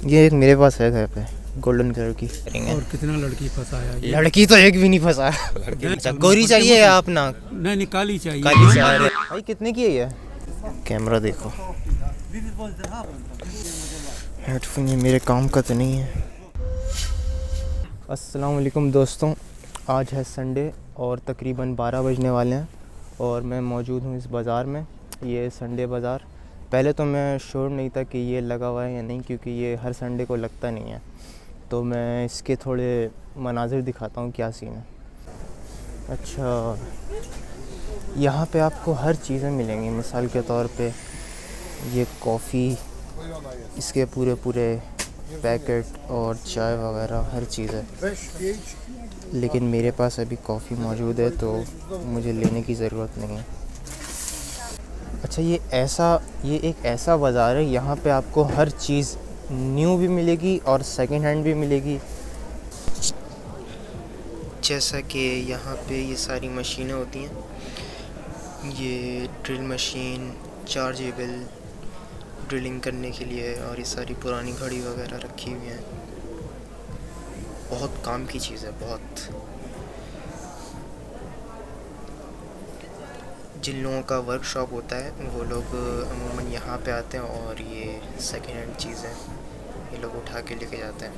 ये एक मेरे पास है घर पे, गोल्डन कलर की। और कितना लड़की फंसाया ये? लड़की तो एक भी नहीं फंसा। अच्छा, गोरी चाहिए या अपना? नहीं, काली चाहिए। काली चाहिए। भाई कितने की है ये? कैमरा देखो, हेडफोन ये मेरे काम का तो नहीं है। अस्सलाम वालेकुम दोस्तों, आज है संडे और तकरीबन 12 बजने वाले हैं और मैं मौजूद हूँ इस बाज़ार में। ये संडे बाज़ार, पहले तो मैं श्योर नहीं था कि ये लगा हुआ है या नहीं, क्योंकि ये हर संडे को लगता नहीं है। तो मैं इसके थोड़े मनाजिर दिखाता हूँ क्या सीन है। अच्छा, यहाँ पे आपको हर चीज़ें मिलेंगी। मिसाल के तौर पे ये कॉफ़ी, इसके पूरे पैकेट और चाय वगैरह हर चीज़ है। लेकिन मेरे पास अभी कॉफ़ी मौजूद है तो मुझे लेने की ज़रूरत नहीं है। अच्छा, ये एक ऐसा बाज़ार है, यहाँ पे आपको हर चीज़ न्यू भी मिलेगी और सेकंड हैंड भी मिलेगी। जैसा कि यहाँ पे ये सारी मशीनें होती हैं, ये ड्रिल मशीन, चार्जेबल ड्रिलिंग करने के लिए, और ये सारी पुरानी घड़ी वगैरह रखी हुई हैं। बहुत काम की चीज़ है, बहुत। जिन लोगों का वर्कशॉप होता है वो लोग अमूमन यहाँ पे आते हैं और ये सेकेंड हैंड चीज़ें ये लोग उठा के लेके जाते हैं।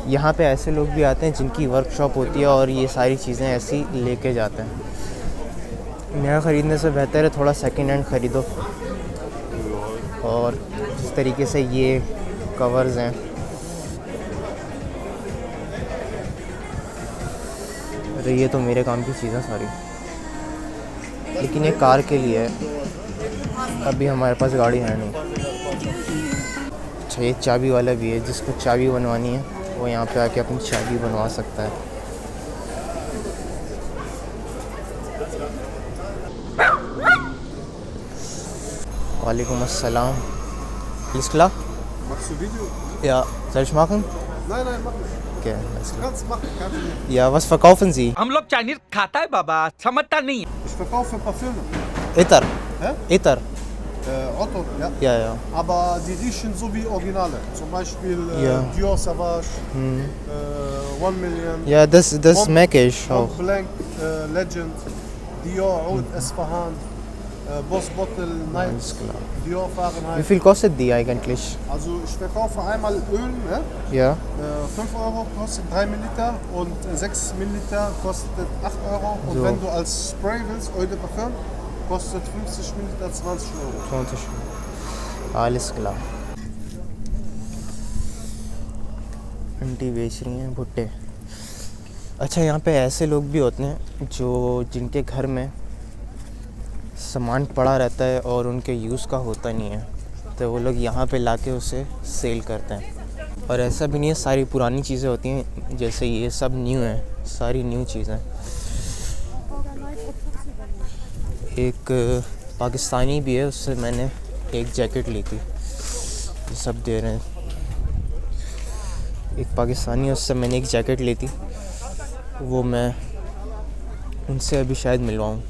यहाँ पे ऐसे लोग भी आते हैं जिनकी वर्कशॉप होती है और ये सारी चीज़ें ऐसी लेके जाते हैं। नया ख़रीदने से बेहतर है थोड़ा सेकेंड हैंड ख़रीदो। और जिस तरीके से ये कवर्स हैं, अरे ये तो मेरे काम की चीज़ें सारी, लेकिन ये कार के लिए है। अभी हमारे पास गाड़ी है नहीं। अच्छा, ये चाबी वाला भी है, जिसको चाबी बनवानी है वो यहाँ पे आके अपनी चाबी बनवा सकता है। वालेकुम अस्सलाम। Alles klar? Machst du Video? Ja, soll ich machen? Nein, mach nicht. Okay, alles Du klar. kannst machen, kein Problem. Ja, was verkaufen Sie? हम लोग चाइनीज खाता है बाबा, समझता नहीं है। Ich verkaufe Parfüme. Ether. Hä? Ether. Otto, ja. Ja, ja. Aber die riechen so wie Originale. Zum Beispiel Ja. Dior Savage, 1 Million, Ja, das merke ich auch. Mont Blanc, Legend, Dior Oud Esfahan, Boss Bottle, Night, Alles klar. Dior Wie Fahrenheit. viel kostet die eigentlich? Also ich verkaufe einmal Öl, ne? Ja. 5 Euro kostet 3 Milliliter und 6 Milliliter kostet 8 Euro. Und So. wenn du als Spray willst, Eau de Parfum, kostet 50 Milliliter 20 Euro. 20. Alles klar. Aunty बेच रही हैं भुट्टे। अच्छा, यहाँ पे ऐसे लोग भी होते हैं जो जिनके घर में सामान पड़ा रहता है और उनके यूज़ का होता नहीं है, तो वो लोग यहाँ पे लाके उसे सेल करते हैं। और ऐसा भी नहीं है, सारी पुरानी चीज़ें होती हैं, जैसे ये सब न्यू है, सारी न्यू चीज़ें। एक पाकिस्तानी भी है, उससे मैंने एक जैकेट ली थी, ये सब दे रहे हैं। एक पाकिस्तानी है, उससे मैंने एक जैकेट ली थी, वो मैं उनसे अभी शायद मिलवाऊँ।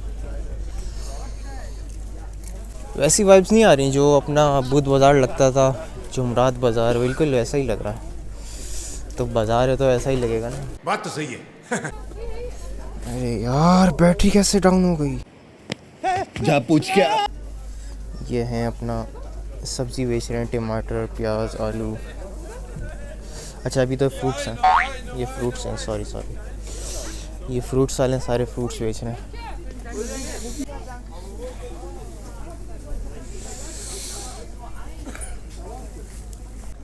वैसी वाइब्स नहीं आ रही जो अपना बुध बाज़ार लगता था, जुमरात बाज़ार, बिल्कुल वैसा ही लग रहा है। तो बाज़ार है तो ऐसा ही लगेगा ना। बात तो सही है। अरे यार, बैटरी कैसे डाउन हो गई? जा पूछ क्या। ये हैं अपना सब्ज़ी बेच रहे हैं, टमाटर, प्याज, आलू। अच्छा, अभी तो फ्रूट्स हैं, ये फ्रूट्स हैं, सॉरी ये फ्रूट्स वाले सारे फ्रूट्स बेच रहे हैं।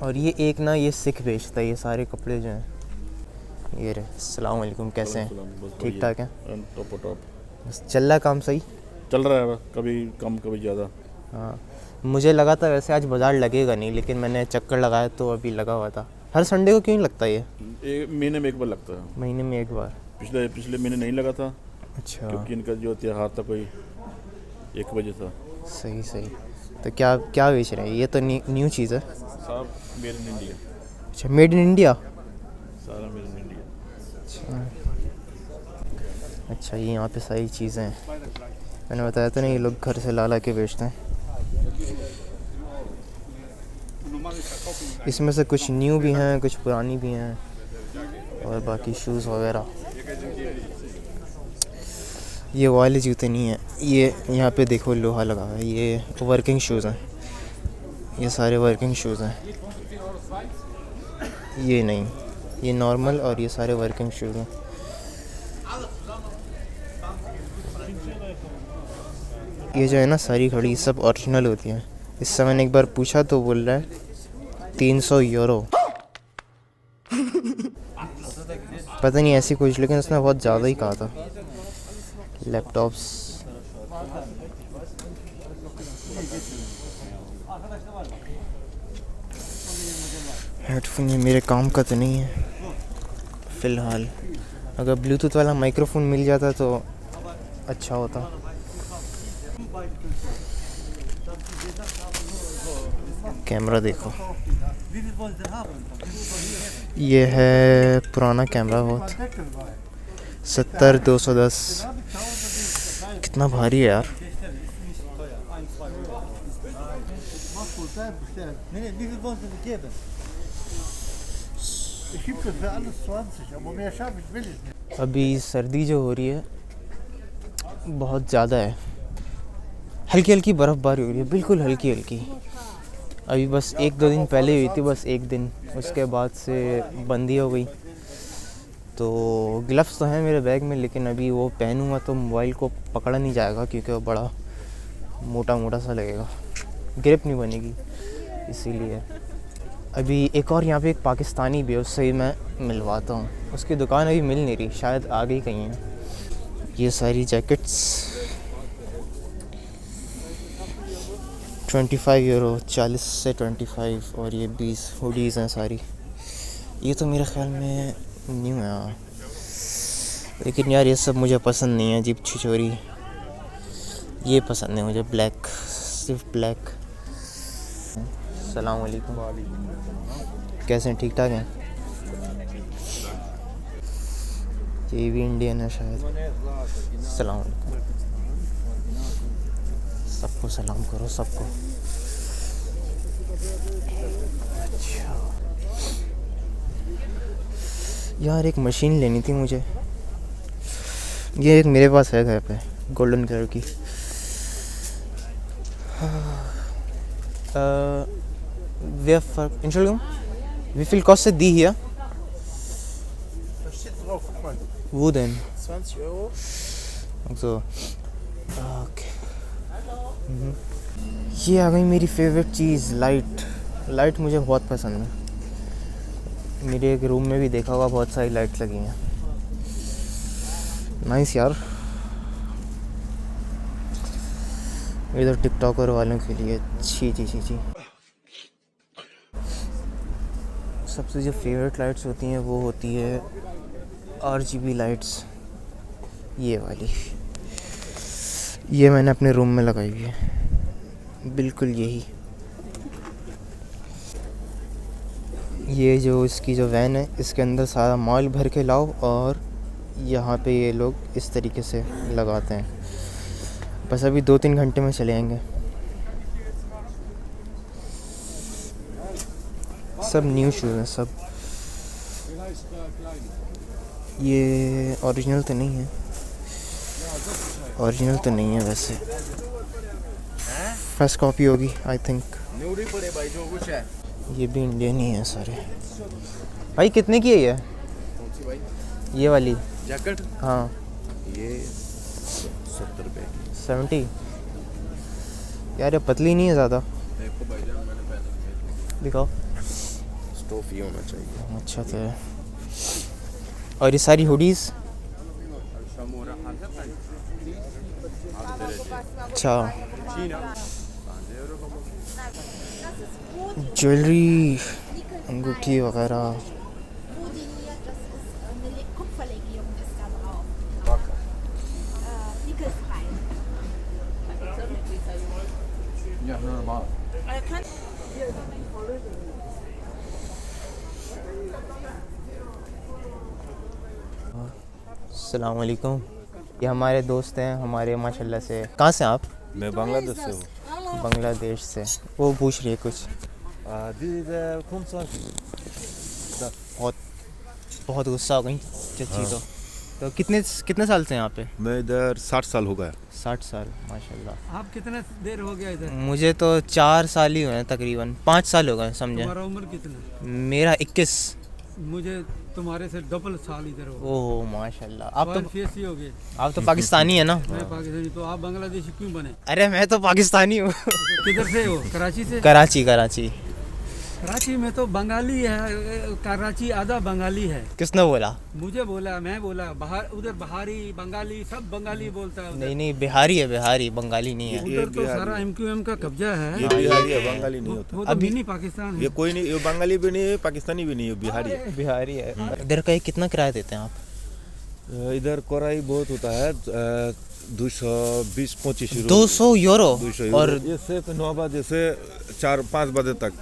और ये एक ना, ये सिख बेचता है ये सारे कपड़े जो हैं। ये रहे। अस्सलाम वालेकुम, कैसे हैं? ठीक ठाक हैं? टॉप बस चल रहा है काम सही? चल रहा है, कभी कम कभी ज़्यादा। हाँ, मुझे लगा था वैसे आज बाज़ार लगेगा नहीं, लेकिन मैंने चक्कर लगाया तो अभी लगा हुआ था। हर संडे को क्यों नहीं लगता ये? महीने में एक बार लगता है। महीने में एक बार? पिछले महीने नहीं लगा था। अच्छा, क्योंकि इनका जो त्योहार था कोई 1 बजे था। सही। तो क्या बेच रहे हैं? ये तो न्यू चीज़ है। सब मेड इन इंडिया। अच्छा, मेड इन इंडिया? सारा मेड इन इंडिया। अच्छा, ये यहाँ पे सारी चीज़ें हैं। मैंने बताया था ना, ये लोग घर से ला के बेचते हैं। इसमें से कुछ न्यू भी हैं, कुछ पुरानी भी हैं, और बाकी शूज़ वगैरह। ये वाले जूते नहीं हैं, ये यहाँ पे देखो लोहा लगा हुआ है, ये वर्किंग शूज़ हैं, ये सारे वर्किंग शूज़ हैं। ये नहीं, ये नॉर्मल, और ये सारे वर्किंग शूज़ हैं। ये जो है ना सारी घड़ी सब ओरिजिनल होती हैं। इससे मैंने एक बार पूछा तो बोल रहा है 300 यूरो। पता नहीं ऐसी कुछ, लेकिन उसने बहुत ज़्यादा ही कहा था। लैपटॉप्स, हेडफोन, ये मेरे काम का तो नहीं है फ़िलहाल। अगर ब्लूटूथ वाला माइक्रोफोन मिल जाता तो अच्छा होता। कैमरा देखो, ये है पुराना कैमरा, बहुत 70-210। कितना भारी है यार। अभी सर्दी जो हो रही है बहुत ज़्यादा है, हल्की हल्की बर्फ़बारी हो रही है, बिल्कुल हल्की हल्की। अभी बस 1-2 दिन पहले हुई थी, बस एक दिन, उसके बाद से बंदी हो गई। तो ग्लव्स तो हैं मेरे बैग में, लेकिन अभी वो पहनूँगा तो मोबाइल को पकड़ा नहीं जाएगा, क्योंकि वो बड़ा मोटा मोटा सा लगेगा, ग्रिप नहीं बनेगी, इसीलिए। अभी एक और यहाँ पे एक पाकिस्तानी भी है, उससे ही मैं मिलवाता हूँ। उसकी दुकान अभी मिल नहीं रही, शायद आ गई कहीं है। ये सारी जैकेट्स 25 यूरो, 40 से 25, और ये 20 हुडीज़ हैं सारी। ये तो मेरे ख्याल में न्यू है, हाँ। लेकिन यार ये सब मुझे पसंद नहीं है, अजीब छिछोरी। ये पसंद है मुझे, ब्लैक, सिर्फ ब्लैक। अस्सलाम वालेकुम। कैसे हैं, ठीक ठाक हैं? ये भी इंडियन है शायद। अस्सलाम वालेकुम। सबको सलाम करो, सबको। अच्छा यार, एक मशीन लेनी थी मुझे। ये एक मेरे पास है घर पे, गोल्डन कलर की। Entschuldigung, wie viel kostet die hier? Das steht drauf, guck mal. Wo denn? 20 Euro. Ach so. Okay. ये आ गई मेरी फेवरेट चीज़, लाइट। लाइट मुझे बहुत पसंद है। मेरे एक रूम में भी देखा होगा, बहुत सारी लाइट लगी हैं। नाइस यार। इधर टिकटॉकर वालों के लिए छी छी छी छी। सबसे जो फेवरेट लाइट्स होती हैं वो होती है RGB लाइट्स, ये वाली। ये मैंने अपने रूम में लगाई हुई है, बिल्कुल यही। ये जो इसकी जो वैन है, इसके अंदर सारा माल भर के लाओ, और यहाँ पे ये लोग इस तरीके से लगाते हैं। बस अभी 2-3 घंटे में चले आएंगे। सब न्यू शूज़ हैं सब। ये ओरिजिनल तो नहीं है, ओरिजिनल तो नहीं है वैसे, फर्स्ट कॉपी होगी आई थिंक। ये भी इंडियन ही है सारे। भाई कितने की है ये? ये वाली जैकेट? हाँ, ये 70 रुपये की। 70? यार ये पतली नहीं है ज़्यादा। देखो भाईजान, मैंने पहले दिखाओ। स्टोफ ही होना चाहिए। अच्छा तो है। और ये सारी हुडीज़? अच्छा, ज्वेलरी, अंगूठी वगैरह। Kupferlegierung ist da drauf. Nickelfrei. Ja, normal. अस्सलाम वालेकुम। ये हमारे दोस्त हैं, हमारे माशाल्लाह से। कहाँ से आप? मैं बांग्लादेश से हूँ। बांग्लादेश से। वो पूछ रही है कुछ। बहुत बहुत गुस्सा हो गई चची। तो कितने साल से यहाँ पे? मैं इधर 60 साल हो गया। 60 साल, माशाल्लाह। आप कितना देर हो गया इधर? मुझे तो 4 साल ही हुए हैं, तकरीबन 5 साल हो गए समझे। तुम्हारा उम्र कितना? मेरा 21। मुझे तुम्हारे से डबल साल इधर हो। ओह माशाल्लाह। आप तो हो गए। आप तो पाकिस्तानी है ना? मैं पाकिस्तानी। तो आप बांग्लादेशी क्यों बने? अरे मैं तो पाकिस्तानी हूँ। किधर से हो? कराची से? कराची। कराची में तो बंगाली है। कराची आधा बंगाली है। किसने बोला? मुझे बोला, मैं बोला। बाहर उधर बहारी बंगाली सब बंगाली बोलता है उधर। नहीं बिहारी है, बिहारी, बंगाली नहीं है। उधर तो सारा MQM का कब्जा है। ये बिहारी है, बंगाली नहीं होता। वो तो मिनी पाकिस्तान है। ये कोई नहीं, ये बंगाली भी नहीं है, पाकिस्तानी भी नहीं है, बिहारी है। बिहारी है। इधर का कितना किराया देते हैं आप? इधर कोराई बहुत होता है, 220-25 यूरो। 200 यूरो? 200 यूरो। और ये सिर्फ 9 बजे से 4-5 बजे तक।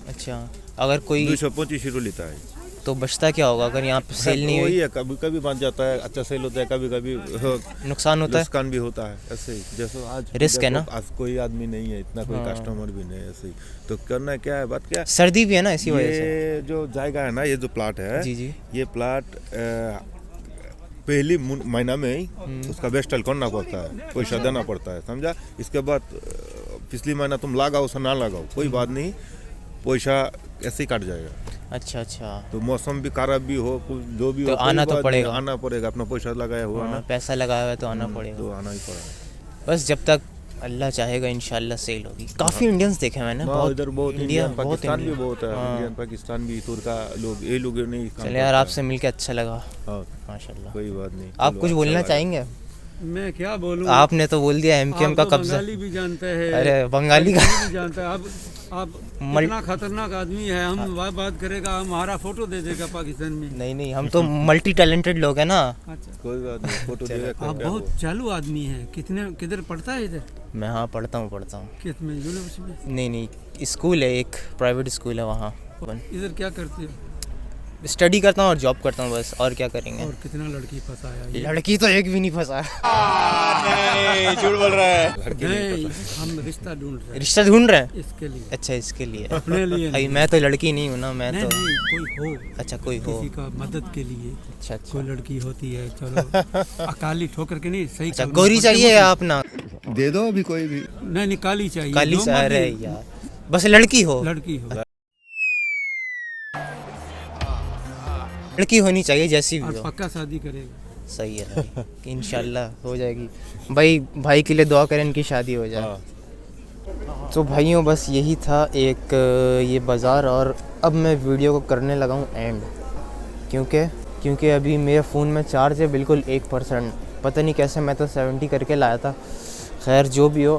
अच्छा, अगर कोई 225 यूरो लेता है। तो बचता क्या होगा अगर यहाँ पे सेल नहीं वही हुई? है, कभी कभी बन जाता है, अच्छा सेल होता है, कभी कभी नुकसान होता है। नुकसान भी होता है। ऐसे ही जैसे आज रिस्क है ना? आज कोई आदमी नहीं है, इतना कोई कस्टमर भी नहीं है, ऐसे ही तो करना क्या है, बात क्या है। सर्दी भी है ना, इसी वजह से। ये जो जाएगा है ना, ये जो प्लाट है, जी। ये प्लाट पहली महीना में ही उसका वेस्टल करना पड़ता है, पैसा देना पड़ता है, समझा। इसके बाद पिछली महीना तुम लगाओ से ना लगाओ कोई बात नहीं, पैसा ऐसे ही काट जाएगा। अच्छा। तो मौसम भी खराब भी हो, कुछ जो भी तो हो, आना कोई तो बात पड़ेगा। नहीं, आना पड़ेगा, अपना पैसा लगाया हुआ ना, पैसा लगाया हुआ है तो आना पड़ेगा। तो आना ही पड़ेगा। बस जब तक अल्लाह चाहेगा इंशाल्लाह सेल होगी। काफ़ी इंडियंस देखे मैंने, बहुत इधर बहुत इंडिया, इंडियन बहुत पाकिस्तान भी इंडियन। बहुत है, हाँ। इंडियन पाकिस्तान भी, तुर्का लोग, ये लोग नहीं काम चले यार, करते आपसे मिलके अच्छा लगा हैं। हाँ, माशाल्लाह। कोई बात नहीं। आप चलो, कुछ अच्छा बोलना लगा। चाहेंगे? मैं क्या बोलूं? आपने तो बोल दिया MQM का आप तो कब्जा। बंगाली भी जानते हैं। अरे बंगाली का भी जानते हैं। आप इतना खतरनाक आदमी है। हम बात करेगा, हमारा फोटो दे देगा पाकिस्तान में। नहीं, हम तो मल्टी टैलेंटेड लोग हैं ना। अच्छा, कोई बात नहीं, फोटो देगा। आप बहुत चालू आदमी है। किधर पढ़ता है इधर? मैं हाँ पढ़ता हूँ। किस में? यूनिवर्सिटी में? नहीं, स्कूल है, एक प्राइवेट स्कूल है वहाँ। इधर क्या करते हो? स्टडी करता हूँ और जॉब करता हूँ, बस। और क्या करेंगे? और कितना लड़की फंसाया ये? लड़की तो एक भी नहीं फंसा। झूठ बोल रहा है। नहीं, हम रिश्ता ढूंढ रहे हैं रिश्ता ढूंढ रहे हैं? इसके लिए। अच्छा, इसके लिए। अपने लिए अभी नहीं। मैं तो लड़की नहीं हूँ ना, मैं नहीं, तो। कोई हो। अच्छा, कोई हो। किसी का मदद के लिए अच्छा। कोई लड़की होती है, चलो अकाली ठोकर के नहीं, सही अच्छा, कलमा गोरी पढ़ के चाहिए मत- आप ना? दे दो अभी कोई भी। नहीं, काली चाहिए। काली जो से आ रहे मर्जी यार, बस लड़की हो। लड़की हो लड़की होनी चाहिए जैसी भी और हो। पक्का शादी करेगा। सही है भाई, इंशाल्लाह हो जाएगी। भाई के लिए दुआ करें, इनकी शादी हो जाए। तो भाइयों, बस यही था एक ये बाज़ार। और अब मैं वीडियो को करने लगा हूँ एंड, क्योंकि अभी मेरे फ़ोन में चार्ज है बिल्कुल 1%। पता नहीं कैसे, मैं तो 70 करके लाया था। खैर जो भी हो,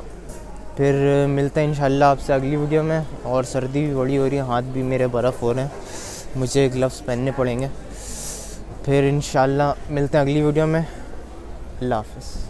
फिर मिलते हैं इंशाल्लाह आपसे अगली वीडियो में। और सर्दी भी बड़ी हो रही है, हाथ भी मेरे बर्फ़ हो रहे हैं, मुझे ग्लव्स पहनने पड़ेंगे। फिर इंशाल्लाह मिलते हैं अगली वीडियो में। अल्लाह हाफ़िज़।